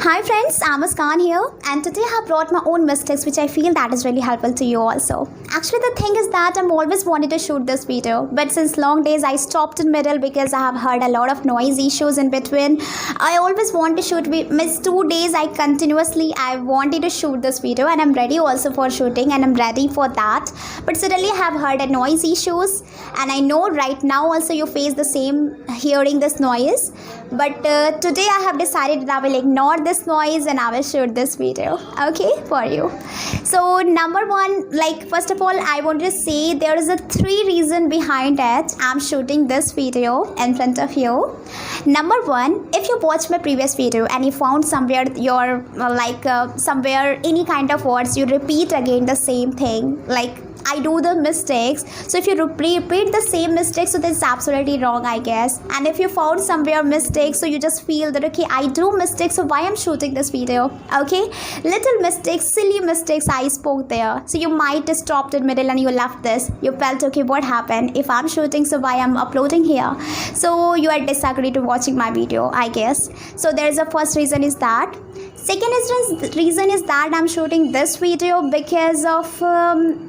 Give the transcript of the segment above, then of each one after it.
Hi friends, I'm Muskan here, and today I have brought my own mistakes which I feel that is really helpful to you also. Actually the thing is that I'm always wanted to shoot this video, but since long days I stopped in middle because I have heard a lot of noise issues in between. I always want to shoot, miss 2 days I wanted to shoot this video and I'm ready also for shooting and I'm ready for that. But suddenly I have heard a noise issues and I know right now also you face the same hearing this noise. But today I have decided that I will ignore this noise and I will shoot this video, okay, for you. So number one, first of all I want to say there is a 3 reason behind it I'm shooting this video in front of you. Number one, if you watched my previous video and you found somewhere your somewhere any kind of words you repeat again the same thing, like I do the mistakes. So if you repeat the same mistakes, so that's absolutely wrong, I guess. And if you found somewhere mistakes, so you just feel that okay, I do mistakes, so why I'm shooting this video? Okay, little mistakes, silly mistakes I spoke there. So you might have stopped in middle and you left this. You felt okay, what happened? If I'm shooting, so why I'm uploading here? So you are disagreed to watching my video, I guess. So there's a first reason is that. Second reason is that I'm shooting this video because of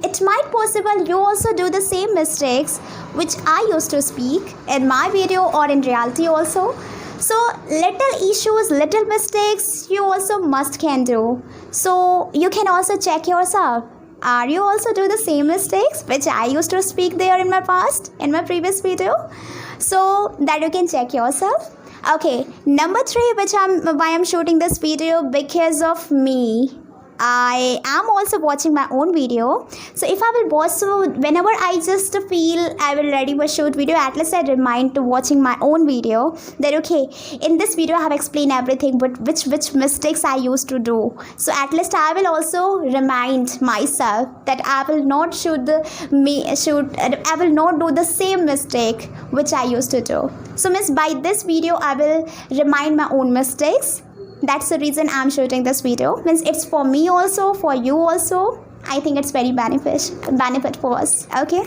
it might possible you also do the same mistakes which I used to speak in my video or in reality also. So little issues, little mistakes you also must can do. So you can also check yourself. Are you also do the same mistakes which I used to speak there in my past, in my previous video? So that you can check yourself. Okay, number 3, why I'm shooting this video because of me. I am also watching my own video. So if I will watch, so whenever I just feel I will ready for shoot video, at least I remind to watching my own video that okay, in this video I have explained everything, but which mistakes I used to do. So at least I will also remind myself that I will not I will not do the same mistake which I used to do. So miss, by this video I will remind my own mistakes. That's the reason I'm shooting this video. Means it's for me also, for you also. I think it's very benefit for us. Okay.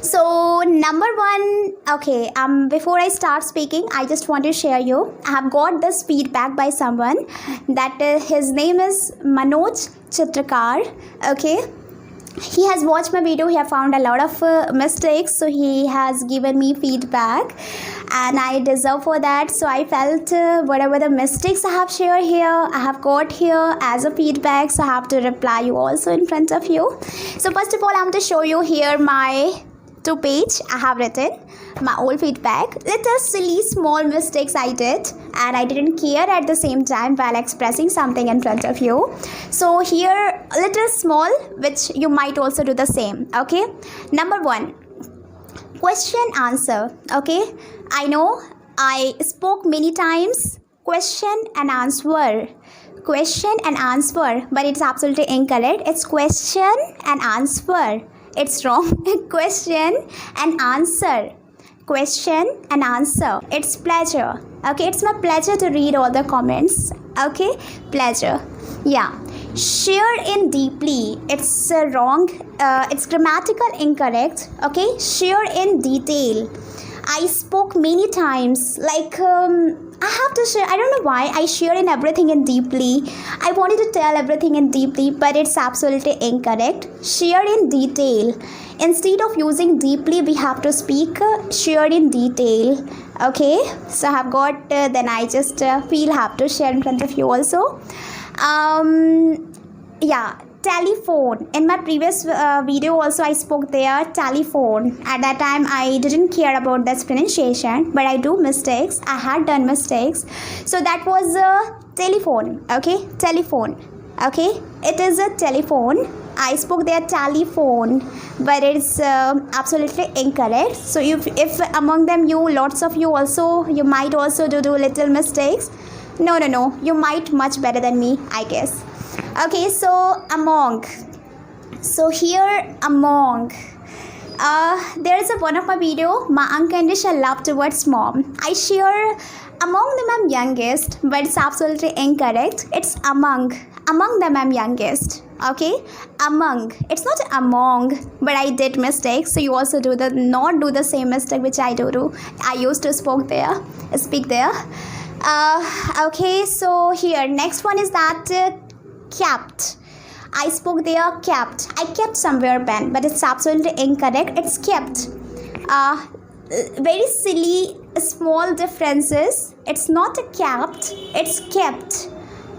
So number 1, okay, before I start speaking, I just want to share you. I have got this feedback by someone that his name is Manoj Chitrakar. Okay. He has watched my video. He have found a lot of mistakes, so he has given me feedback and I deserve for that. So I felt whatever the mistakes I have shared here, I have got here as a feedback, so I have to reply you also in front of you. So first of all, I'm to show you here my 2 page. I have written my old feedback. Little silly small mistakes I did and I didn't care at the same time while expressing something in front of you. So here little small which you might also do the same. Okay, number 1, question answer. Okay, I know I spoke many times question and answer, but it's absolutely incorrect. It's question and answer. It's wrong. Question and answer. It's pleasure. Okay, it's my pleasure to read all the comments. Okay, pleasure. Yeah, share in deeply. It's wrong. It's grammatical incorrect. Okay, share in detail. I spoke many times. I have to share. I don't know why I share in everything in deeply. I wanted to tell everything in deeply, but it's absolutely incorrect. Share in detail. Instead of using deeply, we have to speak share in detail. Okay, so I have got. Then I just feel have to share in front of you also. Yeah. Telephone. In my previous video also I spoke there telephone. At that time I didn't care about this pronunciation, but I do mistakes. I had done mistakes. So that was telephone. Okay, telephone. Okay, it is a telephone. I spoke there telephone, but it's absolutely incorrect. So if among them lots of you also, you might also do little mistakes. No, you might much better than me, I guess. Okay, so among. So here among. There is one of my video, my unconditional love towards mom. I share among them I'm youngest, but it's absolutely incorrect. It's among them I'm youngest. Okay, among. It's not among, but I did mistakes. So you also not do the same mistake which I do. I used to speak there. Okay, so here next one is that kept. I spoke there kept. I kept somewhere pen, but it's absolutely incorrect. It's kept. Uh, Very silly small differences. It's not a kept. It's kept.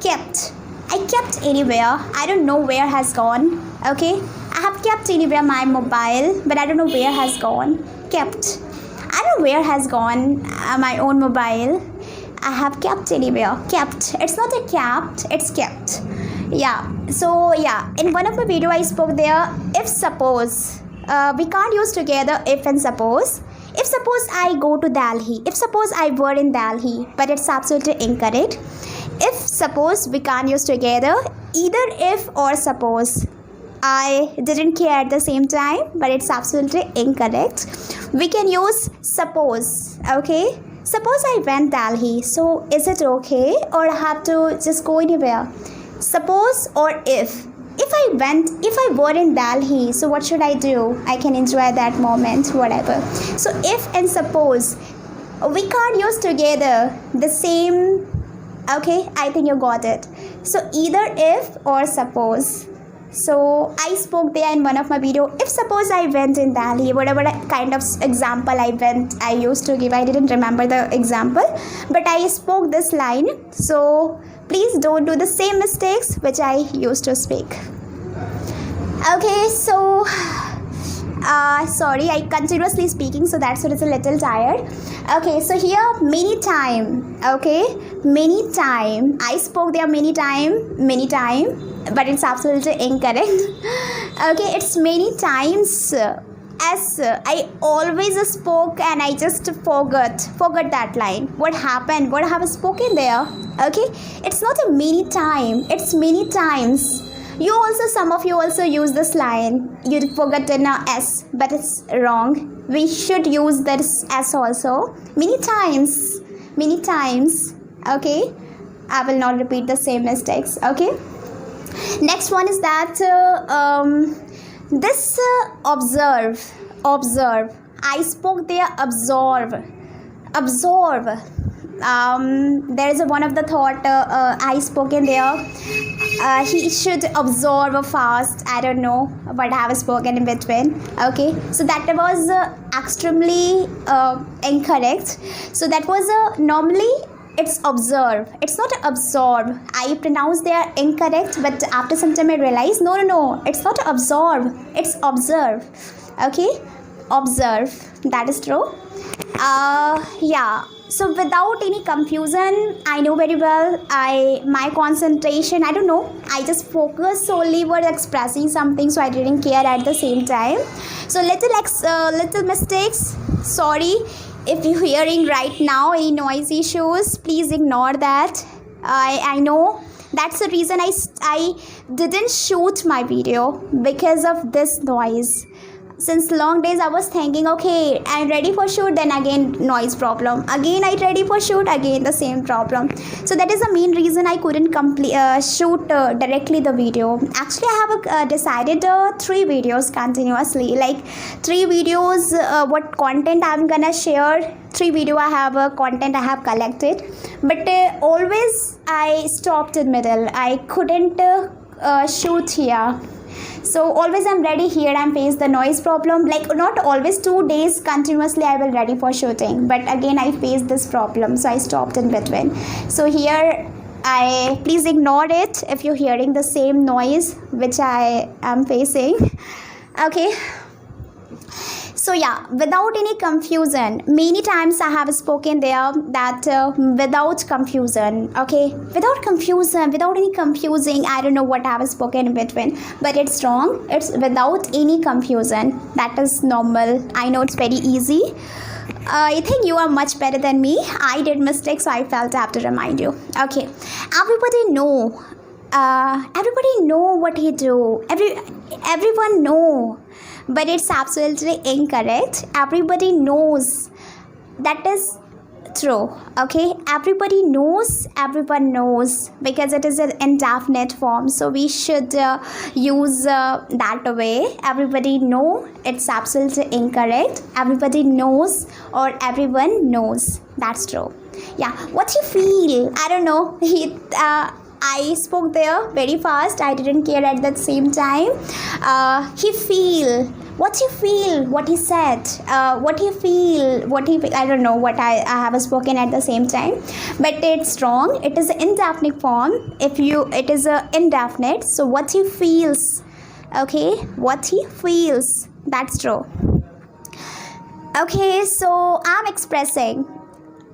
Kept. I kept anywhere. I don't know where has gone. Okay. I have kept anywhere my mobile, but I don't know where has gone. Kept. I don't know where has gone my own mobile. I have kept anywhere. Kept. It's not a kept. It's kept. Yeah. So yeah, in one of my video I spoke there. If suppose we can't use together if and suppose. If suppose I go to Delhi. If suppose I were in Delhi, but it's absolutely incorrect. If suppose we can't use together either if or suppose. I didn't care at the same time, but it's absolutely incorrect. We can use suppose. Okay. Suppose I went Delhi. So is it okay or I have to just go anywhere? Suppose or if. If I were in Delhi, so what should I do? I can enjoy that moment, whatever. So if and suppose, we can't use together the same. Okay, I think you got it. So either if or suppose. So I spoke there in one of my video. If suppose I went in Delhi, whatever kind of example I used to give. I didn't remember the example, but I spoke this line. So please don't do the same mistakes which I used to speak. Okay, so sorry, I continuously speaking, so that's why it's a little tired. Okay, so here many time. Okay, many time. I spoke there many time, but it's absolutely incorrect. Okay, it's many times. As I always spoke and I just forgot that line. What happened? What I have spoken there? Okay, it's not a many time. It's many times. You also, some of you also use this line. You forgot an S, but it's wrong. We should use this S also. Many times. Okay, I will not repeat the same mistakes. Okay. Next one is that this observe. I spoke there absorb. There is one of the thought I spoke in there. He should absorb fast. I don't know what I have spoken in between. Okay, so that was extremely incorrect. So that was normally it's observe. It's not absorb. I pronounced they are incorrect, but after some time I realized no, it's not absorb. It's observe. Okay, observe. That is true. Yeah. So without any confusion, I know very well. My concentration. I don't know. I just focus solely for expressing something, so I didn't care at the same time. So little mistakes. Sorry. If you're hearing right now any noise issues, please ignore that. I know that's the reason I didn't shoot my video because of this noise. Since long days I was thinking, okay, I'm ready for shoot, then again noise problem. Again I ready for shoot, again the same problem. So that is the main reason I couldn't shoot directly the video. Actually I have decided 3 videos continuously, like 3 videos what content I'm gonna share. 3 video I have content I have collected, but always I stopped in middle. I couldn't shoot here. So always I'm ready here and face the noise problem. Like not always 2 days continuously I will ready for shooting, but again I faced this problem, so I stopped in between. So here I please ignore it if you're hearing the same noise which I am facing. Okay. So yeah, without any confusion, many times I have spoken there that without confusion, okay, without confusion, without any confusing, I don't know what I have spoken in between, but it's wrong. It's without any confusion. That is normal. I know it's very easy. I think you are much better than me. I did mistakes, so I felt I have to remind you. Okay, everybody know what he do. Everyone know. But it's absolutely incorrect. Everybody knows. That is true. Okay, everybody knows, everyone knows, because it is an indefinite form, so we should use that way. Everybody know, it's absolutely incorrect. Everybody knows or everyone knows. That's true. Yeah, what you feel? I don't know. I spoke there very fast. I didn't care at that same time. He feel. What you feel? What he said? What you feel? What he? I don't know what I have spoken at the same time, but it's wrong. It is an indefinite form. It is a indefinite. So what he feels? Okay, what he feels. That's true. Okay, so I'm expressing.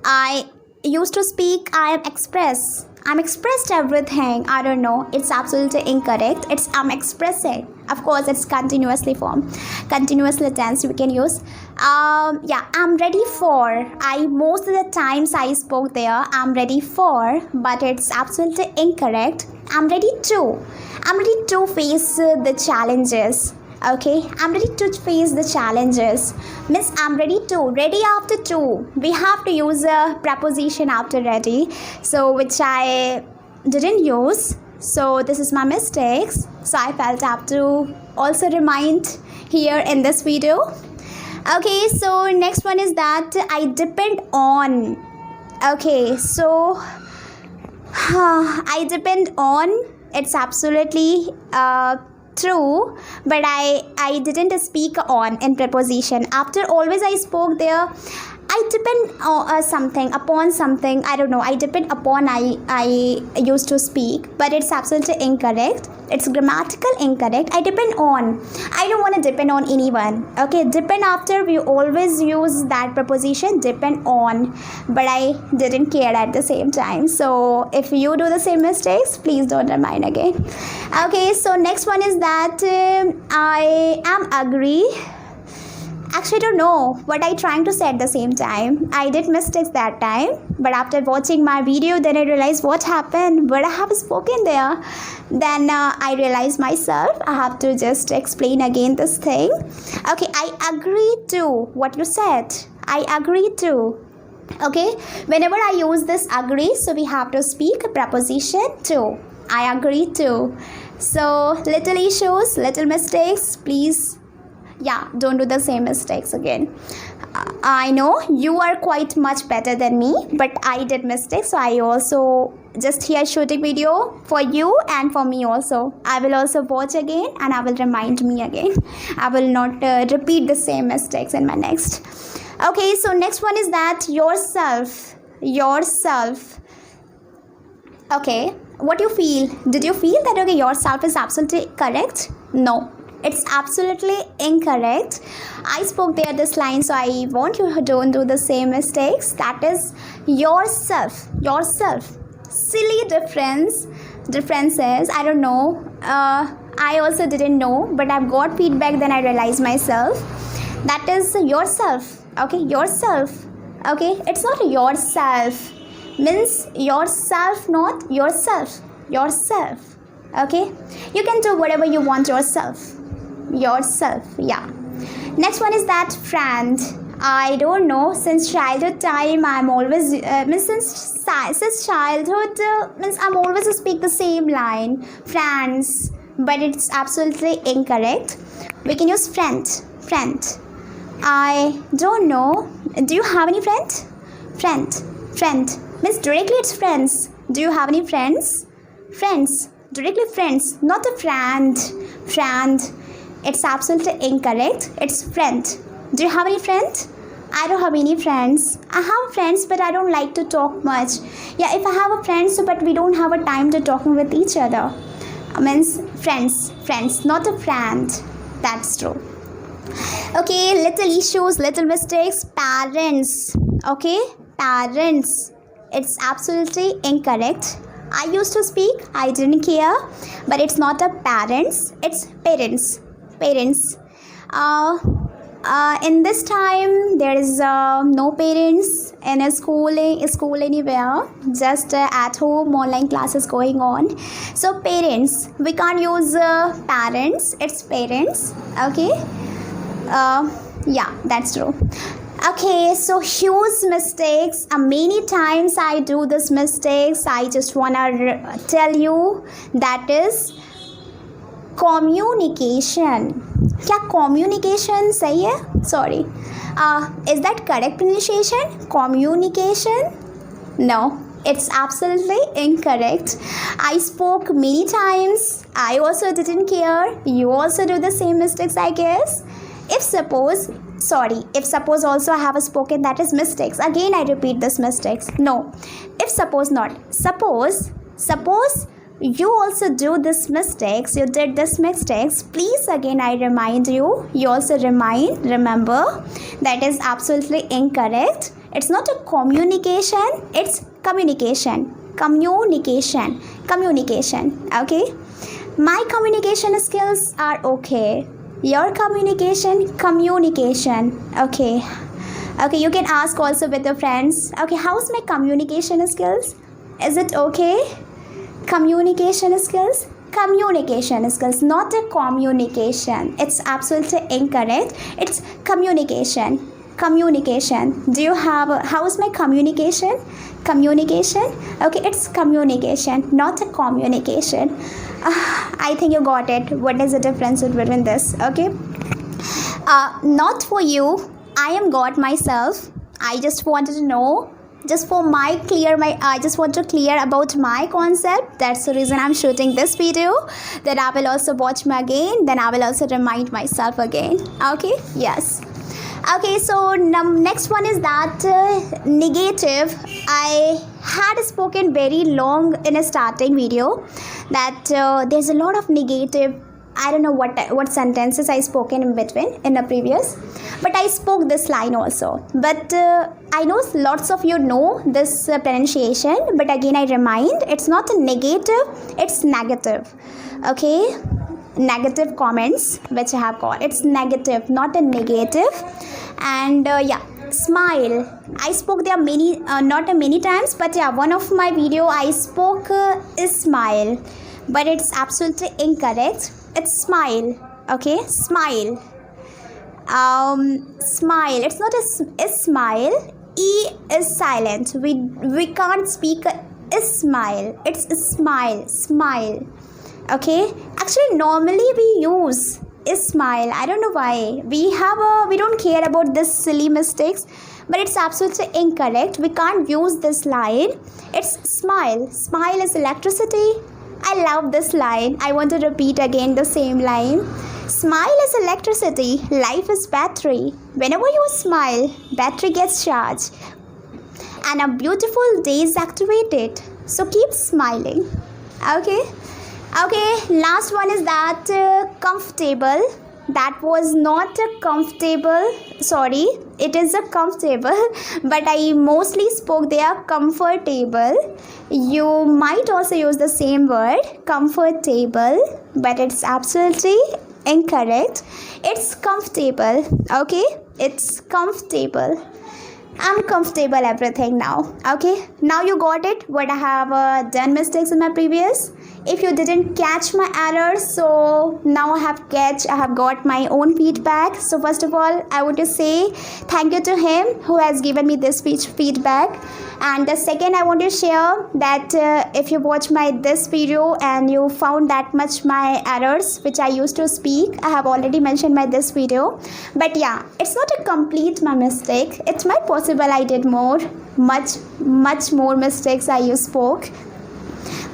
I used to speak. I am express. I'm expressed everything. I don't know. It's absolutely incorrect. It's I'm expressing. Of course, it's continuously form. Continuously tense we can use. Yeah, I'm ready for. I most of the times I spoke there. I'm ready for, but it's absolutely incorrect. I'm ready to. I'm ready to face the challenges. Okay, I'm ready to face the challenges. Miss, I'm ready to. Ready after to. We have to use a preposition after ready. So, which I didn't use. So, this is my mistakes. So, I felt I have to also remind here in this video. Okay, so next one is that I depend on. Okay, so I depend on. It's absolutely true, but I didn't speak on in preposition. After always I spoke there. I depend on something, upon something. I don't know. I depend upon. I used to speak, but it's absolutely incorrect. It's grammatical incorrect. I depend on. I don't want to depend on anyone. Okay, depend after we always use that preposition depend on, but I didn't care at the same time. So if you do the same mistakes, please don't remind again. Okay, so next one is that I am agree. Actually, I don't know what I trying to say at the same time. I did mistakes that time, but after watching my video, then I realized what happened, what I have spoken there. Then I realized myself, I have to just explain again this thing. Okay, I agree to what you said. I agree to. Okay, whenever I use this agree, so we have to speak a preposition to. I agree to. So little issues, little mistakes, please. Yeah, don't do the same mistakes again. I know you are quite much better than me, but I did mistakes, so I also just here shooting video for you and for me also. I will also watch again and I will remind me again. I will not repeat the same mistakes in my next. Okay, so next one is that yourself. Okay, what you feel? Did you feel that okay yourself is absolutely correct? No. It's absolutely incorrect. I spoke there this line, so I want you to don't do the same mistakes. That is yourself. Silly differences. I don't know. I also didn't know, but I've got feedback. Then I realized myself. That is yourself. Okay, yourself. Okay, it's not yourself. Means yourself, not yourself. Yourself. Okay, you can do whatever you want yourself. Yeah. Next one is that friend. I don't know, since childhood time I'm always since childhood means I'm always speak the same line friends, but it's absolutely incorrect. We can use friend. I don't know, do you have any friend means directly it's friends. Do you have any friends? Directly friends, not a friend. It's absolutely incorrect. It's friend. Do you have any friend? I don't have any friends. I have friends, but I don't like to talk much. Yeah, if I have a friend, so but we don't have a time to talking with each other. Means friends, not a friend. That's true. Okay, little issues, little mistakes. Parents. Okay, parents. It's absolutely incorrect. I used to speak, I didn't care, but it's not a parents, it's parents. In this time, there is no parents in a school anywhere, just at home online classes going on. So parents, we can't use parents, it's parents. Okay, yeah, that's true. Okay, so huge mistakes. Many times I do this mistakes. I just wanna tell you that is communication. क्या communication सही है? Sorry. Is that correct pronunciation? Communication. No, it's absolutely incorrect. I spoke many times. I also didn't care. You also do the same mistakes, I guess. If suppose also I have a spoken, that is mistakes. Again, I repeat this mistakes. No, if suppose not. Suppose you also do this mistakes. You did this mistakes. Please, again, I remind you. You also remember. That is absolutely incorrect. It's not a communication. It's communication. Communication. Okay. My communication skills are okay. Your communication. Okay, you can ask also with your friends. Okay, how's my communication skills? Is it okay? Communication skills, not a communication. It's absolutely incorrect. It's communication. Do you have how's my communication? Okay, it's communication, not a communication. I think you got it. What is the difference between this? Okay, not for you. I am God myself. I just wanted to know, I just want to clear about my concept. That's the reason I'm shooting this video. Then I will also watch me again. Then I will also remind myself again. Okay, yes. Okay, so next one is that negative. I had spoken very long in a starting video that there's a lot of negative. I don't know what sentences I spoken in between in a previous, but I spoke this line also. But I know lots of you know this pronunciation, but again I remind, it's not a negative, it's negative. Okay, negative comments which I have got, it's negative, not a negative. And yeah, smile. I spoke there many, not many times, but yeah, one of my video I spoke is smile, but it's absolutely incorrect. It's smile. Okay, smile. Smile. It's not a smile. E is silent. We can't speak a smile. It's a smile. Okay. Actually, normally we use is smile. I don't know why. We don't care about this silly mistakes, but it's absolutely incorrect. We can't use this line. It's smile. Smile is electricity. I love this line. I want to repeat again the same line. Smile is electricity. Life is battery. Whenever you smile, battery gets charged and a beautiful day is activated. So keep smiling. Okay. Last one is that comfortable. That was not a comfortable. Sorry, it is a comfortable, but I mostly spoke there comfortable. You might also use the same word, comfortable, but it's absolutely incorrect. It's comfortable. Okay, it's comfortable. I'm comfortable everything now. Okay, now you got it. What I have done mistakes in my previous. If you didn't catch my errors, so now I have got my own feedback. So first of all, I want to say thank you to him who has given me this feedback. And the second, I want to share that if you watch this video and you found that much my errors which I used to speak, I have already mentioned this video. But yeah, it's not a complete my mistake. It might possible I did much more mistakes I spoke.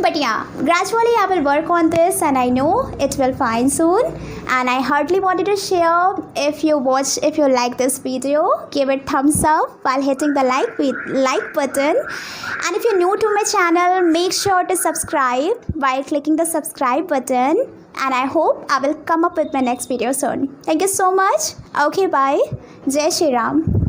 But yeah, gradually I will work on this and I know it will fine soon. And I heartily wanted to share, if you like this video, give it thumbs up while hitting the like button. And if you're new to my channel, make sure to subscribe while clicking the subscribe button. And I hope I will come up with my next video soon. Thank you so much. Okay, bye. Jai Shri Ram.